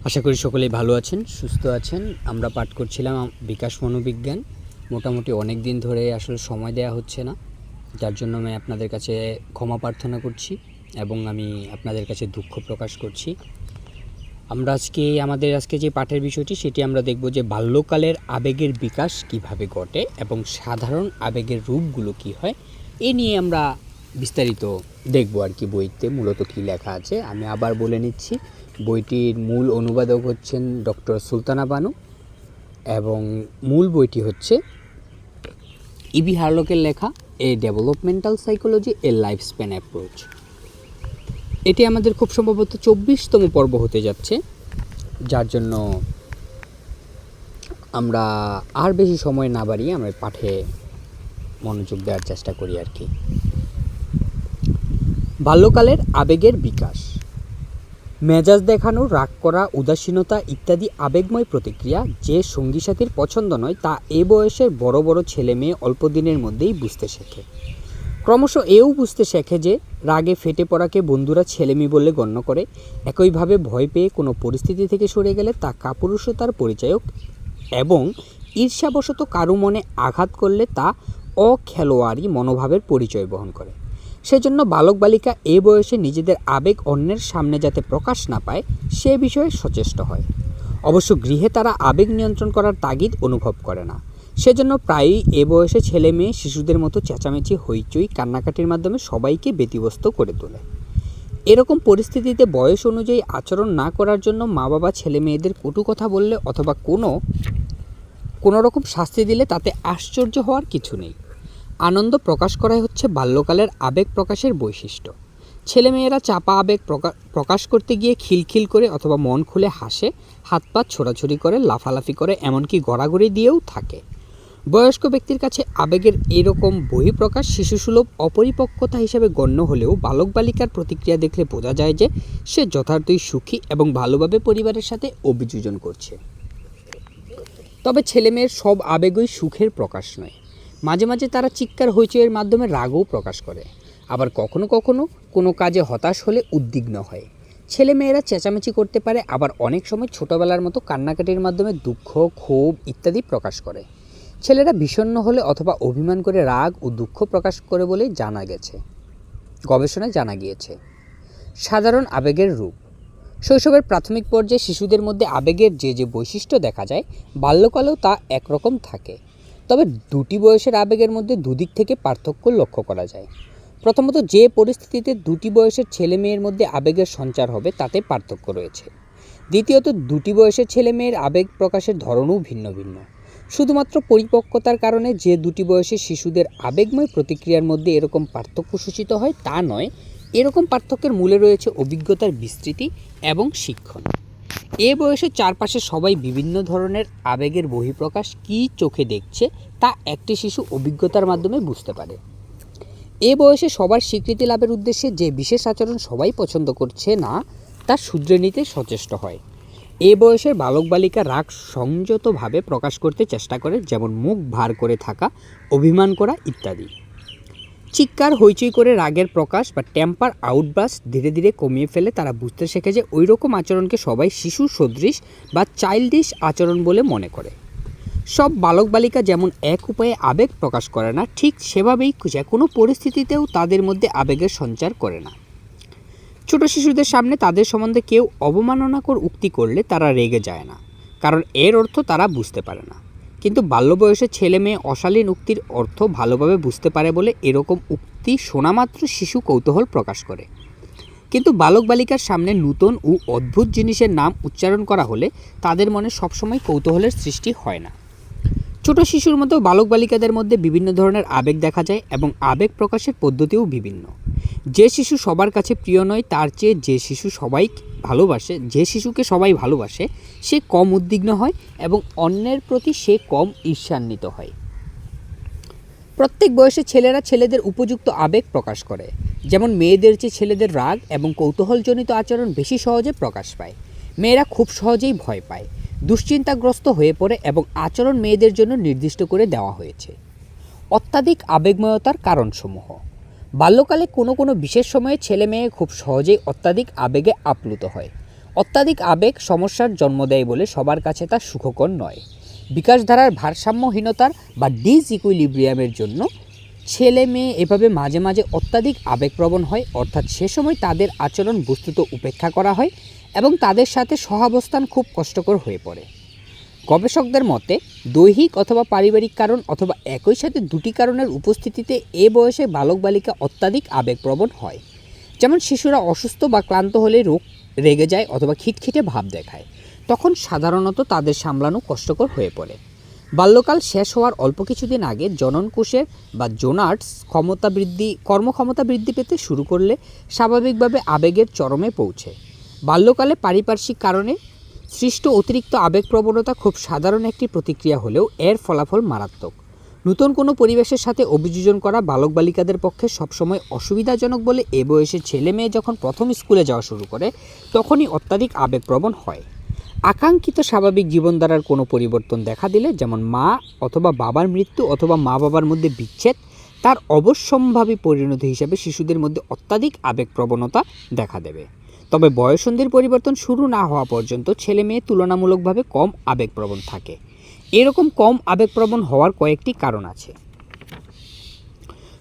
আশা করি সকলেই ভালো আছেন, সুস্থ আছেন। আমরা পাঠ করছিলাম বিকাশ মনোবিজ্ঞান। মোটামুটি অনেক দিন ধরে আসলে সময় দেওয়া হচ্ছে না, যার জন্য আমি আপনাদের কাছে ক্ষমা প্রার্থনা করছি এবং আমি আপনাদের কাছে দুঃখ প্রকাশ করছি। আমরা আজকে যে পাঠের বিষয়টি সেটি আমরা দেখব যে বাল্যকালের আবেগের বিকাশ কিভাবে ঘটে এবং সাধারণ আবেগের রূপগুলো কী হয়, এ নিয়ে আমরা বিস্তারিত দেখব আর কি। বইতে মূলত কী লেখা আছে আমি আবার বলে নিচ্ছি। বইটির মূল অনুবাদক হচ্ছেন ডক্টর সুলতানা বানু এবং মূল বইটি হচ্ছে ইবি হারলকের লেখা a developmental psychology a life span approach. এটি আমাদের খুব সম্ভবত 24তম পর্ব হতে যাচ্ছে, যার জন্য আমরা আর বেশি সময় না বাড়িয়ে আমরা পাঠে মনোযোগ দেওয়ার চেষ্টা করি আর কি। বাল্যকালের আবেগের বিকাশ। মেজাজ দেখানো, রাগ করা, উদাসীনতা ইত্যাদি আবেগময় প্রতিক্রিয়া যে সঙ্গী সাথীর পছন্দ নয় তা এ বয়সের বড় বড় ছেলে মেয়ে অল্প দিনের মধ্যেই বুঝতে শেখে। ক্রমশ এও বুঝতে শেখে যে রাগে ফেটে পড়াকে বন্ধুরা ছেলেমি বলে গণ্য করে। একইভাবে ভয় পেয়ে কোনো পরিস্থিতি থেকে সরে গেলে তা কাপুরুষতার পরিচায়ক এবং ঈর্ষাবশত কারো মনে আঘাত করলে তা অখেলোয়াড়ি মনোভাবের পরিচয় বহন করে। সেজন্য বালক বালিকা এ বয়সে নিজেদের আবেগ অন্যের সামনে যাতে প্রকাশ না পায় সে বিষয়ে সচেষ্ট হয়। অবশ্য গৃহে তারা আবেগ নিয়ন্ত্রণ করার তাগিদ অনুভব করে না। সেজন্য প্রায়ই এ বয়সে ছেলে মেয়ে শিশুদের মতো চেঁচামেচি, হইচই, কান্নাকাটির মাধ্যমে সবাইকে ব্যতিব্যস্ত করে তোলে। এরকম পরিস্থিতিতে বয়স অনুযায়ী আচরণ না করার জন্য মা বাবা ছেলে মেয়েদের কটু কথা বললে অথবা কোনো রকম শাস্তি দিলে তাতে আশ্চর্য হওয়ার কিছু নেই। আনন্দ প্রকাশ করাই হচ্ছে বাল্যকালের আবেগ প্রকাশের বৈশিষ্ট্য। ছেলেমেয়েরা চাপা আবেগ প্রকাশ করতে গিয়ে খিলখিল করে অথবা মন খুলে হাসে, হাত পা ছোড়াছুড়ি করে, লাফালাফি করে, এমনকি গড়াগড়ি দিয়েও থাকে। বয়স্ক ব্যক্তির কাছে আবেগের এরকম বহিঃপ্রকাশ শিশুসুলভ অপরিপক্কতা হিসেবে গণ্য হলেও বালক বালিকার প্রতিক্রিয়া দেখলে বোঝা যায় যে সে যথার্থই সুখী এবং ভালোভাবে পরিবারের সাথে অভিযোজন করছে। তবে ছেলেমেয়ের সব আবেগই সুখের প্রকাশ নয়। মাঝে মাঝে তারা চিৎকার হইচইয়ের মাধ্যমে রাগও প্রকাশ করে, আবার কখনো কখনো কোনো কাজে হতাশ হলে উদ্বিগ্ন হয়। ছেলেমেয়েরা চেঁচামেচি করতে পারে, আবার অনেক সময় ছোটোবেলার মতো কান্নাকাটির মাধ্যমে দুঃখ, ক্ষোভ ইত্যাদি প্রকাশ করে। ছেলেরা বিষণ্ণ হলে অথবা অভিমান করে রাগ ও দুঃখ প্রকাশ করে বলেই গবেষণায় জানা গিয়েছে। সাধারণ আবেগের রূপ। শৈশবের প্রাথমিক পর্যায়ে শিশুদের মধ্যে আবেগের যে বৈশিষ্ট্য দেখা যায়, বাল্যকালেও তা একরকম থাকে। তবে দুটি বয়সের আবেগের মধ্যে দুদিক থেকে পার্থক্য লক্ষ্য করা যায়। প্রথমত, যে পরিস্থিতিতে দুটি বয়সের ছেলে মেয়ের মধ্যে আবেগের সঞ্চার হবে তাতে পার্থক্য রয়েছে। দ্বিতীয়ত, দুটি বয়সের ছেলে মেয়ের আবেগ প্রকাশের ধরনও ভিন্ন ভিন্ন। শুধুমাত্র পরিপক্কতার কারণে যে দুটি বয়সের শিশুদের আবেগময় প্রতিক্রিয়ার মধ্যে এরকম পার্থক্য সূচিত হয় তা নয়, এরকম পার্থক্যের মূলে রয়েছে অভিজ্ঞতার বিস্তৃতি এবং শিক্ষণ। এ বয়সে চারপাশে সবাই বিভিন্ন ধরনের আবেগের বহিঃপ্রকাশ কী চোখে দেখছে তা একটি শিশু অভিজ্ঞতার মাধ্যমে বুঝতে পারে। এ বয়সে সবার স্বীকৃতি লাভের উদ্দেশ্যে যে বিশেষ আচরণ সবাই পছন্দ করছে না তা শুধরে নিতে সচেষ্ট হয়। এ বয়সের বালক বালিকা রাগ সংযতভাবে প্রকাশ করতে চেষ্টা করে, যেমন মুখ ভার করে থাকা, অভিমান করা ইত্যাদি। চিৎকার হইচই করে রাগের প্রকাশ বা টেম্পার আউটবার্স্ট ধীরে ধীরে কমিয়ে ফেলে তারা বুঝতে শেখে যে ওই রকম আচরণকে সবাই শিশু সদৃশ বা চাইল্ডিশ আচরণ বলে মনে করে। সব বালক বালিকা যেমন এক উপায়ে আবেগ প্রকাশ করে না, ঠিক সেভাবেই যে কোনো পরিস্থিতিতেও তাদের মধ্যে আবেগের সঞ্চার করে না। ছোট শিশুদের সামনে তাদের সম্বন্ধে কেউ অবমাননাকর উক্তি করলে তারা রেগে যায় না, কারণ এর অর্থ তারা বুঝতে পারে না। কিন্তু বাল্য বয়সে ছেলে মেয়ে অশালীন উক্তির অর্থ ভালোভাবে বুঝতে পারে বলে এরকম উক্তি শোনামাত্র শিশু কৌতূহল প্রকাশ করে। কিন্তু বালক বালিকার সামনে নূতন ও অদ্ভুত জিনিসের নাম উচ্চারণ করা হলে তাদের মনে সবসময় কৌতূহলের সৃষ্টি হয় না। ছোট শিশুর মতো বালক বালিকাদের মধ্যে বিভিন্ন ধরনের আবেগ দেখা যায় এবং আবেগ প্রকাশের পদ্ধতিও বিভিন্ন। যে শিশু সবার কাছে প্রিয় নয় তার চেয়ে যে শিশুকে সবাই ভালোবাসে সে কম উদ্বিগ্ন হয় এবং অন্যের প্রতি সে কম ঈর্ষান্বিত হয়। প্রত্যেক বয়সে ছেলেরা ছেলেদের উপযুক্ত আবেগ প্রকাশ করে, যেমন মেয়েদের চেয়ে ছেলেদের রাগ এবং কৌতূহলজনিত আচরণ বেশি সহজে প্রকাশ পায়। মেয়েরা খুব সহজেই ভয় পায়, দুশ্চিন্তাগ্রস্ত হয়ে পড়ে এবং আচরণ মেয়েদের জন্য নির্দিষ্ট করে দেওয়া হয়েছে। অত্যাধিক আবেগময়তার কারণসমূহ। বাল্যকালে কোনো বিশেষ সময়ে ছেলে মেয়ে খুব সহজেই অত্যাধিক আবেগে আপ্লুত হয়। অত্যাধিক আবেগ সমস্যার জন্ম দেয় বলে সবার কাছে তা সুখকর নয়। বিকাশধারার ভারসাম্যহীনতার বা ডিসইকুইলিব্রিয়ামের জন্য ছেলে মেয়ে এভাবে মাঝে মাঝে অত্যাধিক আবেগপ্রবণ হয়, অর্থাৎ সে সময় তাদের আচরণ বস্তুত উপেক্ষা করা হয় এবং তাদের সাথে সহাবস্থান খুব কষ্টকর হয়ে পড়ে। গবেষকদের মতে দৈহিক অথবা পারিবারিক কারণ অথবা একই সাথে দুটি কারণের উপস্থিতিতে এ বয়সে বালক বালিকা অত্যাধিক আবেগপ্রবণ হয়। যেমন শিশুরা অসুস্থ বা ক্লান্ত হলে রেগে যায় অথবা খিটখিটে ভাব দেখায়, তখন সাধারণত তাদের সামলানো কষ্টকর হয়ে পড়ে। বাল্যকাল শেষ হওয়ার অল্প কিছুদিন আগে জননকোষের বা জোনাটস কর্মক্ষমতা বৃদ্ধি পেতে শুরু করলে স্বাভাবিকভাবে আবেগের চরমে পৌঁছে। বাল্যকালে পারিপার্শ্বিক কারণে সৃষ্ট অতিরিক্ত আবেগপ্রবণতা খুব সাধারণ একটি প্রতিক্রিয়া হলেও এর ফলাফল মারাত্মক। নতুন কোনো পরিবেশের সাথে অভিযোজন করা বালক বালিকাদের পক্ষে সবসময় অসুবিধাজনক বলে এ বয়সে ছেলে মেয়ে যখন প্রথম স্কুলে যাওয়া শুরু করে তখনই অত্যাধিক আবেগপ্রবণ হয়। আকাঙ্ক্ষিত স্বাভাবিক জীবনধারার কোনো পরিবর্তন দেখা দিলে, যেমন মা অথবা বাবার মৃত্যু অথবা মা বাবার মধ্যে বিচ্ছেদ, তার অবশ্যম্ভাবী পরিণতি হিসেবে শিশুদের মধ্যে অত্যাধিক আবেগপ্রবণতা দেখা দেবে। তবে বয়ঃসন্ধির পরিবর্তন শুরু না হওয়া পর্যন্ত ছেলে মেয়ে তুলনামূলকভাবে কম আবেগপ্রবণ থাকে। এরকম কম আবেগপ্রবণ হওয়ার কয়েকটি কারণ আছে।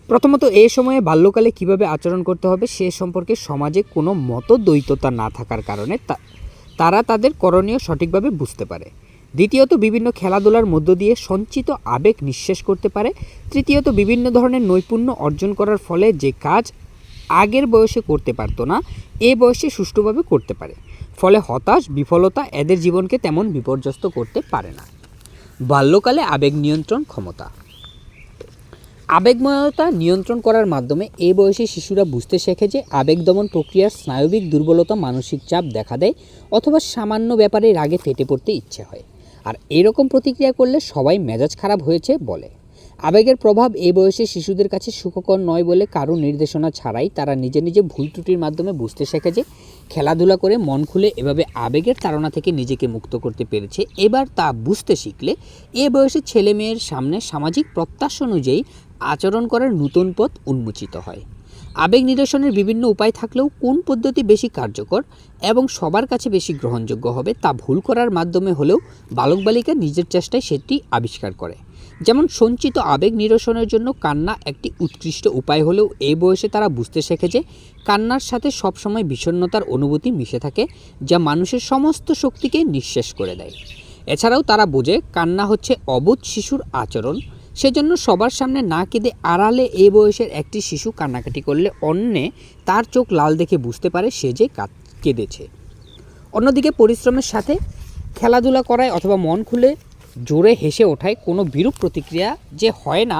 প্রথমত, এই সময়ে বাল্যকালে কিভাবে আচরণ করতে হবে সে সম্পর্কে সমাজে কোনো মতদ্বৈততা না থাকার কারণে তারা তাদের করণীয় সঠিকভাবে বুঝতে পারে। দ্বিতীয়ত, বিভিন্ন খেলাধুলার মধ্য দিয়ে সঞ্চিত আবেগ নিঃশেষ করতে পারে। তৃতীয়ত, বিভিন্ন ধরনের নৈপুণ্য অর্জন করার ফলে যে কাজ আগের বয়সে করতে পারতো না এ বয়সে সুষ্ঠুভাবে করতে পারে। ফলে হতাশ বিফলতা এদের জীবনকে তেমন বিপর্যস্ত করতে পারে না। বাল্যকালে আবেগ নিয়ন্ত্রণ ক্ষমতা। আবেগময়তা নিয়ন্ত্রণ করার মাধ্যমে এ বয়সে শিশুরা বুঝতে শেখে যে আবেগ দমন প্রক্রিয়ার স্নায়বিক দুর্বলতা, মানসিক চাপ দেখা দেয় অথবা সামান্য ব্যাপারে রাগে ফেটে পড়তে ইচ্ছে হয়। আর এরকম প্রতিক্রিয়া করলে সবাই মেজাজ খারাপ হয়েছে বলে। আবেগের প্রভাব এ বয়সে শিশুদের কাছে সুখকর নয় বলে কারো নির্দেশনা ছাড়াই তারা নিজে নিজে ভুল ত্রুটির মাধ্যমে বুঝতে শেখে যে খেলাধুলা করে মন খুলে এভাবে আবেগের তাড়না থেকে নিজেকে মুক্ত করতে পেরেছে। এবার তা বুঝতে শিখলে এ বয়সে ছেলে মেয়ের সামনে সামাজিক প্রত্যাশা অনুযায়ী আচরণ করার নতুন পথ উন্মোচিত হয়। আবেগ নিরসনের বিভিন্ন উপায় থাকলেও কোন পদ্ধতি বেশি কার্যকর এবং সবার কাছে বেশি গ্রহণযোগ্য হবে তা ভুল করার মাধ্যমে হলেও বালক বালিকা নিজের চেষ্টায় সেটি আবিষ্কার করে। যেমন সঞ্চিত আবেগ নিরসনের জন্য কান্না একটি উৎকৃষ্ট উপায় হলেও এই বয়সে তারা বুঝতে শেখে যে কান্নার সাথে সবসময় বিষণ্ণতার অনুভূতি মিশে থাকে, যা মানুষের সমস্ত শক্তিকে নিঃশেষ করে দেয়। এছাড়াও তারা বোঝে কান্না হচ্ছে অবোধ শিশুর আচরণ। সেজন্য সবার সামনে না কেঁদে আড়ালে এই বয়সের একটি শিশু কান্নাকাটি করলে অন্যে তার চোখ লাল দেখে বুঝতে পারে সে যে কেঁদেছে। অন্যদিকে পরিশ্রমের সাথে খেলাধুলা করায় অথবা মন খুলে জোরে হেসে ওঠায় কোনো বিরূপ প্রতিক্রিয়া যে হয় না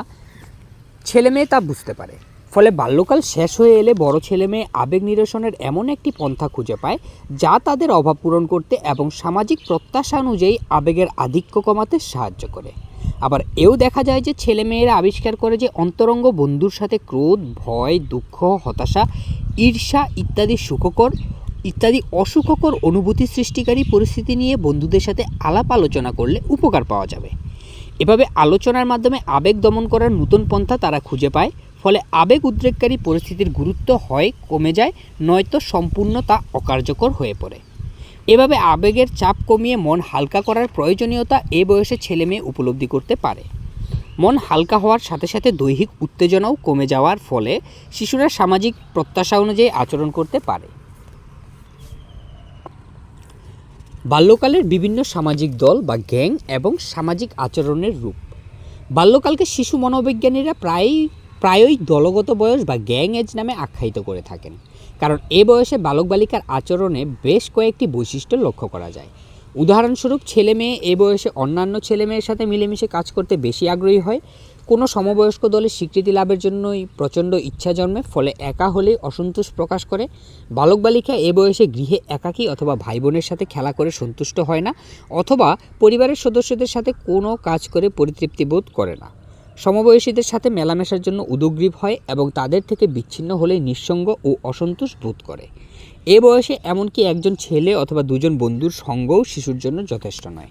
ছেলে মেয়ে তা বুঝতে পারে। ফলে বাল্যকাল শেষ হয়ে এলে বড় ছেলে মেয়ে আবেগ নিরসনের এমন একটি পন্থা খুঁজে পায় যা তাদের অভাব পূরণ করতে এবং সামাজিক প্রত্যাশা অনুযায়ী আবেগের আধিক্য কমাতে সাহায্য করে। আবার এও দেখা যায় যে ছেলে মেয়েরা আবিষ্কার করে যে অন্তরঙ্গ বন্ধুর সাথে ক্রোধ, ভয়, দুঃখ, হতাশা, ঈর্ষা ইত্যাদি অসুখকর অনুভূতি সৃষ্টিকারী পরিস্থিতি নিয়ে বন্ধুদের সাথে আলাপ আলোচনা করলে উপকার পাওয়া যাবে। এভাবে আলোচনার মাধ্যমে আবেগ দমন করার নতুন পন্থা তারা খুঁজে পায়। ফলে আবেগ উদ্রেককারী পরিস্থিতির গুরুত্ব হয় কমে যায়, নয়তো সম্পূর্ণ তা অকার্যকর হয়ে পড়ে। এভাবে আবেগের চাপ কমিয়ে মন হালকা করার প্রয়োজনীয়তা এ বয়সে ছেলে মেয়ে উপলব্ধি করতে পারে। মন হালকা হওয়ার সাথে সাথে দৈহিক উত্তেজনাও কমে যাওয়ার ফলে শিশুরা সামাজিক প্রত্যাশা অনুযায়ী আচরণ করতে পারে। বাল্যকালের বিভিন্ন সামাজিক দল বা গ্যাং এবং সামাজিক আচরণের রূপ। বাল্যকালকে শিশু মনোবিজ্ঞানীরা প্রায়ই দলগত বয়স বা গ্যাং এজ নামে আখ্যায়িত করে থাকেন, কারণ এ বয়সে বালক বালিকার আচরণে বেশ কয়েকটি বৈশিষ্ট্য লক্ষ্য করা যায়। উদাহরণস্বরূপ, ছেলে মেয়ে এ বয়সে অন্যান্য ছেলে মেয়ের সাথে মিলেমিশে কাজ করতে বেশি আগ্রহী হয়। কোনো সমবয়স্ক দলের স্বীকৃতি লাভের জন্যই প্রচণ্ড ইচ্ছা জন্মে, ফলে একা হলেই অসন্তোষ প্রকাশ করে। বালক বালিকা এ বয়সে গৃহে একাকী অথবা ভাই বোনের সাথে খেলা করে সন্তুষ্ট হয় না, অথবা পরিবারের সদস্যদের সাথে কোনো কাজ করে পরিতৃপ্তি বোধ করে না। সমবয়সীদের সাথে মেলামেশার জন্য উদগ্রীব হয় এবং তাদের থেকে বিচ্ছিন্ন হলেই নিঃসঙ্গ ও অসন্তোষ বোধ করে। এ বয়সে এমনকি একজন ছেলে অথবা দুজন বন্ধুর সঙ্গও শিশুর জন্য যথেষ্ট নয়।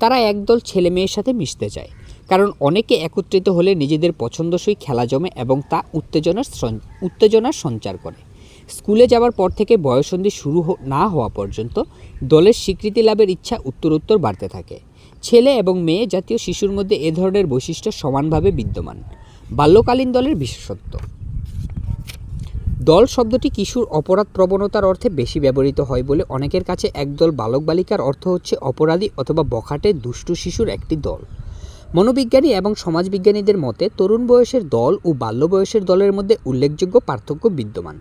তারা একদল ছেলে মেয়ের সাথে মিশতে চায়, কারণ অনেকে একত্রিত হলে নিজেদের পছন্দসই খেলা জমে এবং তা উত্তেজনার সঞ্চার করে। স্কুলে যাওয়ার পর থেকে বয়ঃসন্ধি শুরু না হওয়া পর্যন্ত দলের স্বীকৃতি লাভের ইচ্ছা উত্তরোত্তর বাড়তে থাকে। ছেলে এবং মেয়ে জাতীয় শিশুর মধ্যে এ ধরনের বৈশিষ্ট্য সমানভাবে বিদ্যমান। বাল্যকালীন দলের বিশেষত্ব। দল শব্দটি কিশোর অপরাধ প্রবণতার অর্থে বেশি ব্যবহৃত হয় বলে অনেকের কাছে একদল বালক বালিকার অর্থ হচ্ছে অপরাধী অথবা বখাটে দুষ্টু শিশুর একটি দল। মনোবিজ্ঞানী এবং সমাজবিজ্ঞানীদের মতে তরুণ বয়সের দল ও বাল্য বয়সের দলের মধ্যে উল্লেখযোগ্য পার্থক্য বিদ্যমান।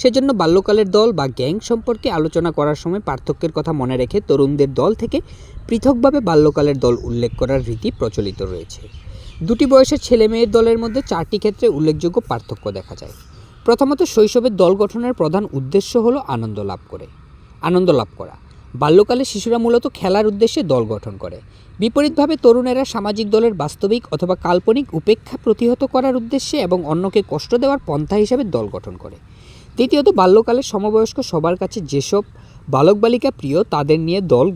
সেজন্য বাল্যকালের দল বা গ্যাং সম্পর্কে আলোচনা করার সময় পার্থক্যের কথা মনে রেখে তরুণদের দল থেকে পৃথকভাবে বাল্যকালের দল উল্লেখ করার রীতি প্রচলিত রয়েছে। দুটি বয়সের ছেলে মেয়ের দলের মধ্যে 4টি ক্ষেত্রে উল্লেখযোগ্য পার্থক্য দেখা যায়। প্রথমত, শৈশবের দল গঠনের প্রধান উদ্দেশ্য হলো আনন্দ লাভ করা। বাল্যকালে শিশুরা মূলত খেলার উদ্দেশ্যে দল গঠন করে। বিপরীতভাবে তরুণেরা সামাজিক দলের বাস্তবিক অথবা কাল্পনিক উপেক্ষা প্রতিহত করার উদ্দেশ্যে এবং অন্যকে কষ্ট দেওয়ার পন্থা হিসেবে দল গঠন করে। দ্বিতীয়ত, বাল্যকালে সমবয়স্ক সবার কাছে যেসব বালক বালিকা প্রিয় তাদের নিয়ে দল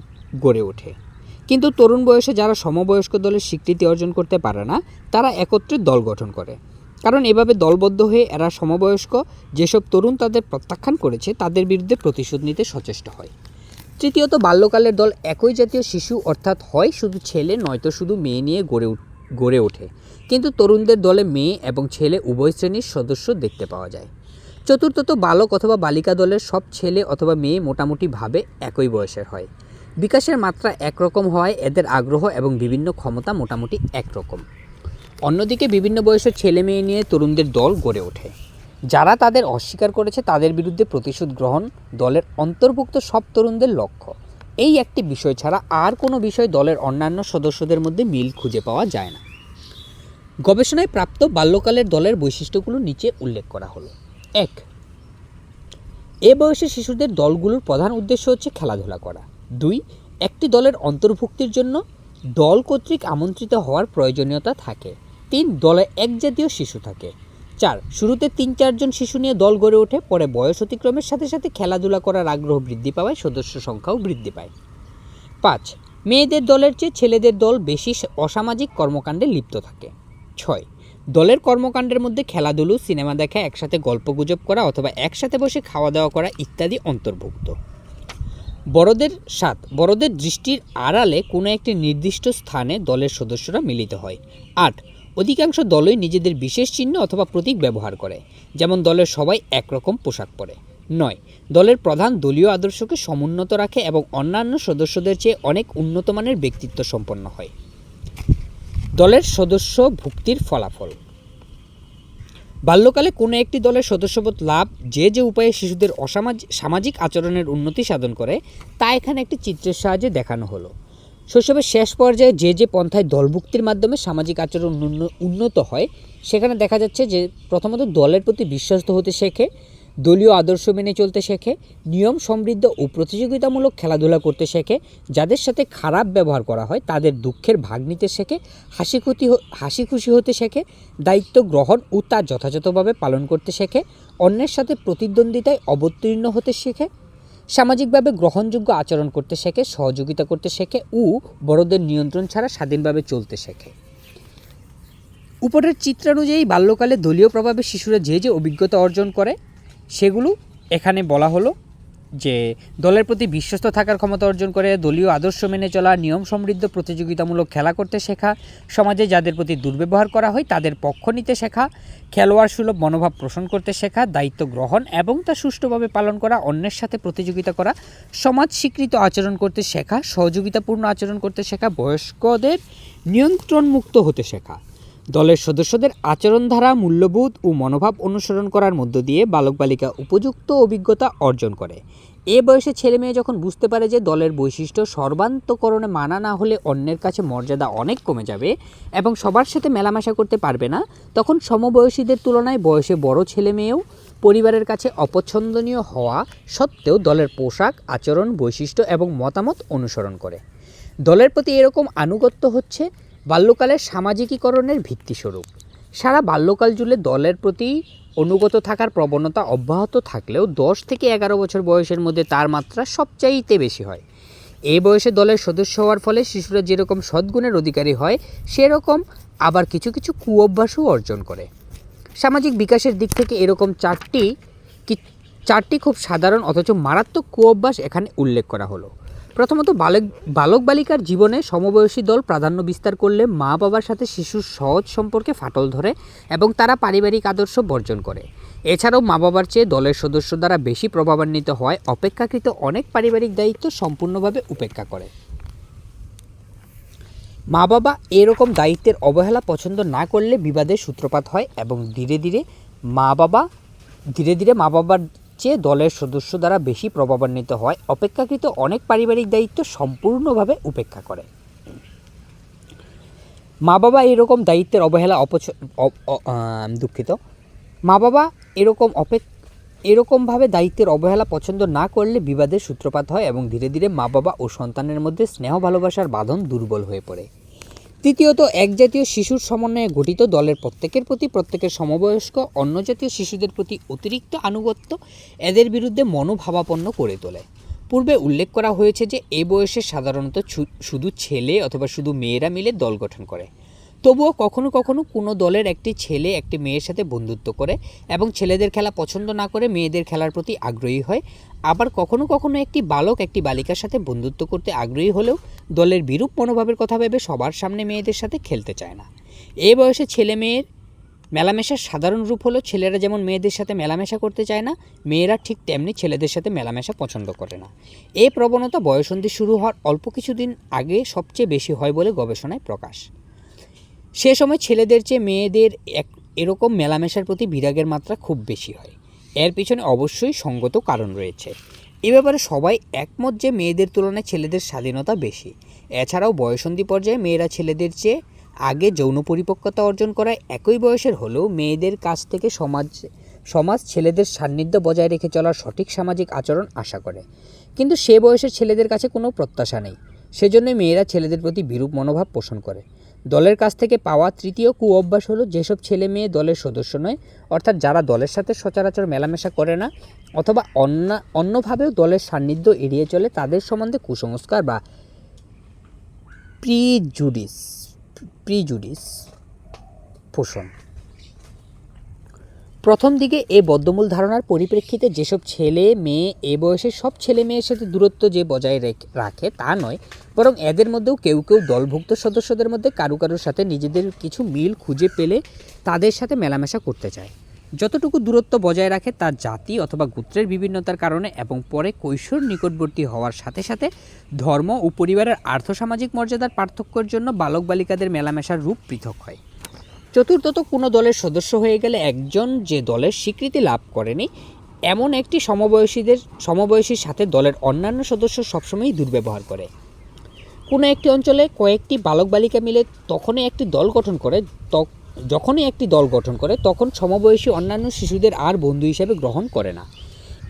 গড়ে ওঠে। কিন্তু তরুণ বয়সে যারা সমবয়স্ক দলের স্বীকৃতি অর্জন করতে পারে না তারা একত্রে দল গঠন করে, কারণ এভাবে দলবদ্ধ হয়ে এরা সমবয়স্ক যেসব তরুণ তাদের প্রত্যাখ্যান করেছে তাদের বিরুদ্ধে প্রতিশোধ নিতে সচেষ্ট হয়। তৃতীয়ত, বাল্যকালের দল একই জাতীয় শিশু অর্থাৎ হয় শুধু ছেলে নয়তো শুধু মেয়ে নিয়ে গড়ে ওঠে, কিন্তু তরুণদের দলে মেয়ে এবং ছেলে উভয় শ্রেণীর সদস্য দেখতে পাওয়া যায়। চতুর্থত, বালক অথবা বালিকা দলের সব ছেলে অথবা মেয়ে মোটামুটিভাবে একই বয়সের হয়। বিকাশের মাত্রা একরকম হওয়ায় এদের আগ্রহ এবং বিভিন্ন ক্ষমতা মোটামুটি একরকম। অন্যদিকে বিভিন্ন বয়সের ছেলে মেয়ে নিয়ে তরুণদের দল গড়ে ওঠে। যারা তাদের অস্বীকার করেছে তাদের বিরুদ্ধে প্রতিশোধ গ্রহণ দলের অন্তর্ভুক্ত সব তরুণদের লক্ষ্য। এই একটি বিষয় ছাড়া আর কোনো বিষয় দলের অন্যান্য সদস্যদের মধ্যে মিল খুঁজে পাওয়া যায় না। গবেষণায় প্রাপ্ত বাল্যকালের দলের বৈশিষ্ট্যগুলো নিচে উল্লেখ করা হলো। 1. এ বয়সে শিশুদের দলগুলোর প্রধান উদ্দেশ্য হচ্ছে খেলাধুলা করা। 2. একটি দলের অন্তর্ভুক্তির জন্য দল কর্তৃক আমন্ত্রিত হওয়ার প্রয়োজনীয়তা থাকে। 3. দলে এক জাতীয় শিশু থাকে। 4. শুরুতে 3-4 জন শিশু নিয়ে দল গড়ে ওঠে, পরে বয়স অতিক্রমের সাথে সাথে খেলাধুলা করার আগ্রহ বৃদ্ধি পাওয়ায় সদস্য সংখ্যাও বৃদ্ধি পায়। 5. মেয়েদের দলের চেয়ে ছেলেদের দল বেশি অসামাজিক কর্মকাণ্ডে লিপ্ত থাকে। 6. দলের কর্মকাণ্ডের মধ্যে খেলাধুলো, সিনেমা দেখা, একসাথে গল্পগুজব করা অথবা একসাথে বসে খাওয়া দাওয়া করা ইত্যাদি অন্তর্ভুক্ত। 7. বড়দের দৃষ্টির আড়ালে কোনো একটি নির্দিষ্ট স্থানে দলের সদস্যরা মিলিত হয়। 8. অধিকাংশ দলই নিজেদের বিশেষ চিহ্ন অথবা প্রতীক ব্যবহার করে, যেমন দলের সবাই একরকম পোশাক পরে। 9. দলের প্রধান দলীয় আদর্শকে সমুন্নত রাখে এবং অন্যান্য সদস্যদের চেয়ে অনেক উন্নত মানের ব্যক্তিত্ব সম্পন্ন হয়। দলের সদস্য ভুক্তির ফলাফল। বাল্যকালে কোনো একটি দলের সদস্যপদ লাভ যে উপায়ে শিশুদের সামাজিক আচরণের উন্নতি সাধন করে তা এখানে একটি চিত্রের সাহায্যে দেখানো হলো। শৈশবের শেষ পর্যায়ে যে পন্থায় দলভুক্তির মাধ্যমে সামাজিক আচরণ উন্নত হয় সেখানে দেখা যাচ্ছে যে প্রথমত দলের প্রতি বিশ্বস্ত হতে শেখে, দলীয় আদর্শ মেনে চলতে শেখে, নিয়ম সমৃদ্ধ ও প্রতিযোগিতামূলক খেলাধুলা করতে শেখে, যাদের সাথে খারাপ ব্যবহার করা হয় তাদের দুঃখের ভাগ নিতে শেখে, হাসি খুশি হতে শেখে, দায়িত্ব গ্রহণ ও তা যথাযথভাবে পালন করতে শেখে, অন্যের সাথে প্রতিদ্বন্দ্বিতায় অবতীর্ণ হতে শেখে, সামাজিকভাবে গ্রহণযোগ্য আচরণ করতে শেখে, সহযোগিতা করতে শেখে ও বড়দের নিয়ন্ত্রণ ছাড়া স্বাধীনভাবে চলতে শেখে। উপরের চিত্রানুযায়ী বাল্যকালে দলীয় প্রভাবে শিশুরা যে অভিজ্ঞতা অর্জন করে সেগুলো এখানে বলা হলো যে দলের প্রতি বিশ্বস্ত থাকার ক্ষমতা অর্জন করে, দলীয় আদর্শ মেনে চলা, নিয়ম সমৃদ্ধ প্রতিযোগিতামূলক খেলা করতে শেখা, সমাজে যাদের প্রতি দুর্ব্যবহার করা হয় তাদের পক্ষ নিতে শেখা, খেলোয়াড় সুলভ মনোভাব পোষণ করতে শেখা, দায়িত্ব গ্রহণ এবং তা সুষ্ঠুভাবে পালন করা, অন্যের সাথে প্রতিযোগিতা করা, সমাজ স্বীকৃত আচরণ করতে শেখা, সহযোগিতাপূর্ণ আচরণ করতে শেখা, বয়স্কদের নিয়ন্ত্রণমুক্ত হতে শেখা। দলের সদস্যদের আচরণধারা, মূল্যবোধ ও মনোভাব অনুসরণ করার মধ্য দিয়ে বালক বালিকা উপযুক্ত অভিজ্ঞতা অর্জন করে। এ বয়সে ছেলে মেয়ে যখন বুঝতে পারে যে দলের বৈশিষ্ট্য সর্বান্তকরণে মানা না হলে অন্যের কাছে মর্যাদা অনেক কমে যাবে এবং সবার সাথে মেলামেশা করতে পারবে না, তখন সমবয়সীদের তুলনায় বয়সে বড় ছেলে মেয়েও পরিবারের কাছে অপছন্দনীয় হওয়া সত্ত্বেও দলের পোশাক, আচরণ, বৈশিষ্ট্য এবং মতামত অনুসরণ করে। দলের প্রতি এরকম আনুগত্য হচ্ছে বাল্যকালের সামাজিকীকরণের ভিত্তিস্বরূপ। সারা বাল্যকাল জুড়ে দলের প্রতি অনুগত থাকার প্রবণতা অব্যাহত থাকলেও 10 থেকে 11 বছর বয়সের মধ্যে তার মাত্রা সবচাইতে বেশি হয়। এই বয়সে দলের সদস্য হওয়ার ফলে শিশুরা যেরকম সদ্গুণের অধিকারী হয় সেরকম আবার কিছু কিছু কুঅভ্যাসও অর্জন করে। সামাজিক বিকাশের দিক থেকে এরকম চারটি খুব সাধারণ অথচ মারাত্মক কুঅভ্যাস এখানে উল্লেখ করা হলো। প্রথমত, বালক বালিকার জীবনে সমবয়সী দল প্রাধান্য বিস্তার করলে মা বাবার সাথে শিশুর সহজ সম্পর্কে ফাটল ধরে এবং তারা পারিবারিক আদর্শ বর্জন করে। এছাড়াও মা বাবার চেয়ে দলের সদস্য দ্বারা বেশি প্রভাবান্বিত হয় অপেক্ষাকৃত অনেক পারিবারিক দায়িত্ব সম্পূর্ণভাবে উপেক্ষা করে। মা বাবা এরকম দায়িত্বের অবহেলা পছন্দ না করলে বিবাদের সূত্রপাত হয় এবং ধীরে ধীরে মা বাবার চেয়ে দলের সদস্য দ্বারা বেশি প্রভাবান্বিত হয় অপেক্ষাকৃত অনেক পারিবারিক দায়িত্ব সম্পূর্ণভাবে উপেক্ষা করে। মা বাবা এরকম দায়িত্বের অবহেলা মা বাবা এরকমভাবে দায়িত্বের অবহেলা পছন্দ না করলে বিবাদের সূত্রপাত হয় এবং ধীরে ধীরে মা বাবা ও সন্তানের মধ্যে স্নেহ ভালোবাসার বাঁধন দুর্বল হয়ে পড়ে। তৃতীয়ত, এক জাতীয় শিশুর সমন্বয়ে গঠিত দলের প্রত্যেকের প্রতি প্রত্যেকের সমবয়স্ক অন্য জাতীয় শিশুদের প্রতি অতিরিক্ত আনুগত্য এদের বিরুদ্ধে মনোভাবাপন্ন করে তোলে। পূর্বে উল্লেখ করা হয়েছে যে এই বয়সে সাধারণত শুধু ছেলে অথবা শুধু মেয়েরা মিলে দল গঠন করে। তবুও কখনো কখনো কোনো দলের একটি ছেলে একটি মেয়ের সাথে বন্ধুত্ব করে এবং ছেলেদের খেলা পছন্দ না করে মেয়েদের খেলার প্রতি আগ্রহী হয়। আবার কখনো কখনো একটি বালক একটি বালিকার সাথে বন্ধুত্ব করতে আগ্রহী হলেও দলের বিরূপ মনোভাবের কথা ভেবে সবার সামনে মেয়েদের সাথে খেলতে চায় না। এই বয়সে ছেলে মেয়ের মেলামেশার সাধারণ রূপ হলো ছেলেরা যেমন মেয়েদের সাথে মেলামেশা করতে চায় না, মেয়েরা ঠিক তেমনি ছেলেদের সাথে মেলামেশা পছন্দ করে না। এই প্রবণতা বয়ঃসন্ধি শুরু হওয়ার অল্প কিছুদিন আগে সবচেয়ে বেশি হয় বলে গবেষণায় প্রকাশ। সে সময় ছেলেদের চেয়ে মেয়েদের এরকম মেলামেশার প্রতি বিরাগের মাত্রা খুব বেশি হয়। এর পিছনে অবশ্যই সঙ্গত কারণ রয়েছে। এ ব্যাপারে সবাই একমত যে মেয়েদের তুলনায় ছেলেদের স্বাধীনতা বেশি। এছাড়াও বয়ঃসন্ধি পর্যায়ে মেয়েরা ছেলেদের চেয়ে আগে যৌন পরিপক্কতা অর্জন করায় একই বয়সের হলেও মেয়েদের কাছ থেকে সমাজ ছেলেদের সান্নিধ্য বজায় রেখে চলার সঠিক সামাজিক আচরণ আশা করে, কিন্তু সে বয়সের ছেলেদের কাছে কোনো প্রত্যাশা নেই। সেজন্যই মেয়েরা ছেলেদের প্রতি বিরূপ মনোভাব পোষণ করে। দলের কাছ থেকে পাওয়া তৃতীয় কুঅভ্যাস হলো যেসব ছেলে মেয়ে দলের সদস্য নয়, অর্থাৎ যারা দলের সাথে সচরাচর মেলামেশা করে না অথবা অন্যভাবেও দলের সান্নিধ্য এড়িয়ে চলে, তাদের সম্বন্ধে কুসংস্কার বা প্রিজুডিস পোষণ। প্রথম দিকে এ বদ্ধমূল ধারণার পরিপ্রেক্ষিতে যেসব ছেলে মেয়ে এ বয়সে সব ছেলে মেয়ের সাথে দূরত্ব যে বজায় রাখে তা নয়, বরং এদের মধ্যেও কেউ কেউ দলভুক্ত সদস্যদের মধ্যে কারুর সাথে নিজেদের কিছু মিল খুঁজে পেলে তাদের সাথে মেলামেশা করতে চায়। যতটুকু দূরত্ব বজায় রাখে তা জাতি অথবা গোত্রের বিভিন্নতার কারণে এবং পরে কৈশোর নিকটবর্তী হওয়ার সাথে সাথে ধর্ম ও পরিবারের আর্থসামাজিক মর্যাদার পার্থক্যের জন্য বালক বালিকাদের মেলামেশার রূপ পৃথক হয়। চতুর্থত, কোনো দলের সদস্য হয়ে গেলে একজন যে দলের স্বীকৃতি লাভ করেনি এমন একটি সমবয়সীর সাথে দলের অন্যান্য সদস্য সবসময়ই দুর্ব্যবহার করে। কোনো একটি অঞ্চলে কয়েকটি বালক বালিকা মিলে যখনই একটি দল গঠন করে তখন সমবয়সী অন্যান্য শিশুদের আর বন্ধু হিসেবে গ্রহণ করে না।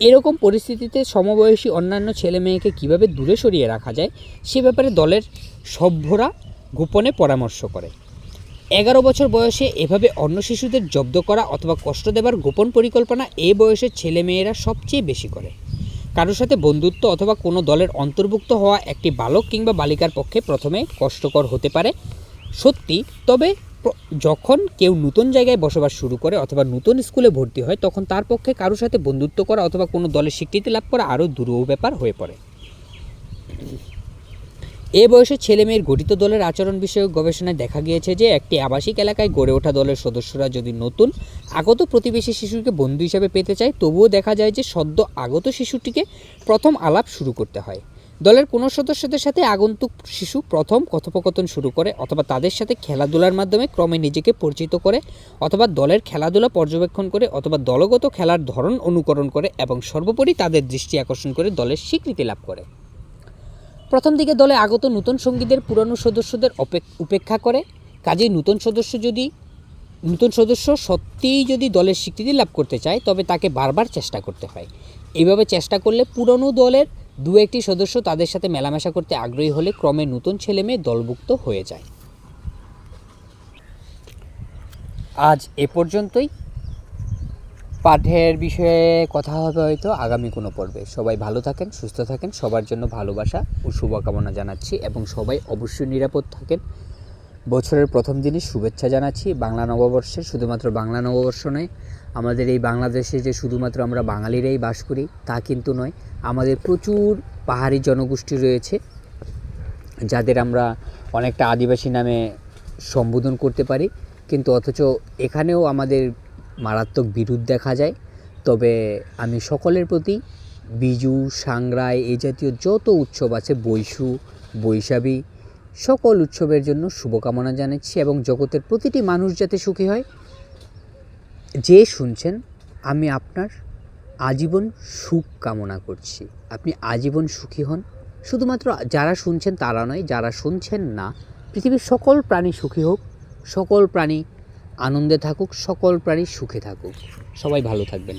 এরকম পরিস্থিতিতে সমবয়সী অন্যান্য ছেলে মেয়েকে কীভাবে দূরে সরিয়ে রাখা যায় সে ব্যাপারে দলের সভ্যরা গোপনে পরামর্শ করে। 11 বছর বয়সে এভাবে অন্য শিশুদের জব্দ করা অথবা কষ্ট দেবার গোপন পরিকল্পনা এই বয়সের ছেলে মেয়েরা সবচেয়ে বেশি করে। কারোর সাথে বন্ধুত্ব অথবা কোনো দলের অন্তর্ভুক্ত হওয়া একটি বালক কিংবা বালিকার পক্ষে প্রথমে কষ্টকর হতে পারে সত্যি, তবে যখন কেউ নতুন জায়গায় বসবাস শুরু করে অথবা নতুন স্কুলে ভর্তি হয় তখন তার পক্ষে কারোর সাথে বন্ধুত্ব করা অথবা কোনো দলের স্বীকৃতি লাভ করা আরও দুরূহ ব্যাপার হয়ে পড়ে। এ বয়সে ছেলে মেয়ের গঠিত দলের আচরণ বিষয়ক গবেষণায় দেখা গিয়েছে যে একটি আবাসিক এলাকায় গড়ে ওঠা দলের সদস্যরা যদি নতুন আগত প্রতিবেশী শিশুকে বন্ধু হিসাবে পেতে চায় তবুও দেখা যায় যে সদ্য আগত শিশুটিকে প্রথম আলাপ শুরু করতে হয়। দলের কোনো সদস্যদের সাথে আগন্তুক শিশু প্রথম কথোপকথন শুরু করে অথবা তাদের সাথে খেলাধুলার মাধ্যমে ক্রমে নিজেকে পরিচিত করে অথবা দলের খেলাধুলা পর্যবেক্ষণ করে অথবা দলগত খেলার ধরন অনুকরণ করে এবং সর্বোপরি তাদের দৃষ্টি আকর্ষণ করে দলের স্বীকৃতি লাভ করে। প্রথম দিকে দলে আগত নতুন সঙ্গীদের পুরনো সদস্যদের উপেক্ষা করে, কাজেই নতুন সদস্য সত্যিই যদি দলের স্বীকৃতি লাভ করতে চায় তবে তাকে বারবার চেষ্টা করতে হয়। এইভাবে চেষ্টা করলে পুরনো দলের দু একটি সদস্য তাদের সাথে মেলামেশা করতে আগ্রহী হলে ক্রমে নতুন ছেলে মেয়ে দলভুক্ত হয়ে যায়। আজ এ পর্যন্তই। পাঠের বিষয়ে কথা হবে হয়তো আগামী কোনো পর্বে। সবাই ভালো থাকেন, সুস্থ থাকেন, সবার জন্য ভালোবাসা ও শুভকামনা জানাচ্ছি এবং সবাই অবশ্যই নিরাপদ থাকেন, বছরের প্রথম দিনই শুভেচ্ছা জানাচ্ছি বাংলা নববর্ষের। শুধুমাত্র বাংলা নববর্ষ নয়, আমাদের এই বাংলাদেশে যে শুধুমাত্র আমরা বাঙালিরাই বাস করি তা কিন্তু নয়। আমাদের প্রচুর পাহাড়ি জনগোষ্ঠী রয়েছে, যাদের আমরা অনেকটা আদিবাসী নামে সম্বোধন করতে পারি, কিন্তু অথচ এখানেও আমাদের মারাত্মক বিরোধ দেখা যায়। তবে আমি সকলের প্রতি বিজু, সাংগ্রাই এই জাতীয় যত উৎসব আছে, বৈশু, বৈশাখী, সকল উৎসবের জন্য শুভকামনা জানাচ্ছি এবং জগতের প্রতিটি মানুষ যাতে সুখী হয়। যে শুনছেন, আমি আপনার আজীবন সুখ কামনা করছি, আপনি আজীবন সুখী হন। শুধুমাত্র যারা শুনছেন তারা নয়, যারা শুনছেন না, পৃথিবীর সকল প্রাণী সুখী হোক, সকল প্রাণী আনন্দে থাকুক, সকল প্রাণী সুখে থাকুক। সবাই ভালো থাকবেন।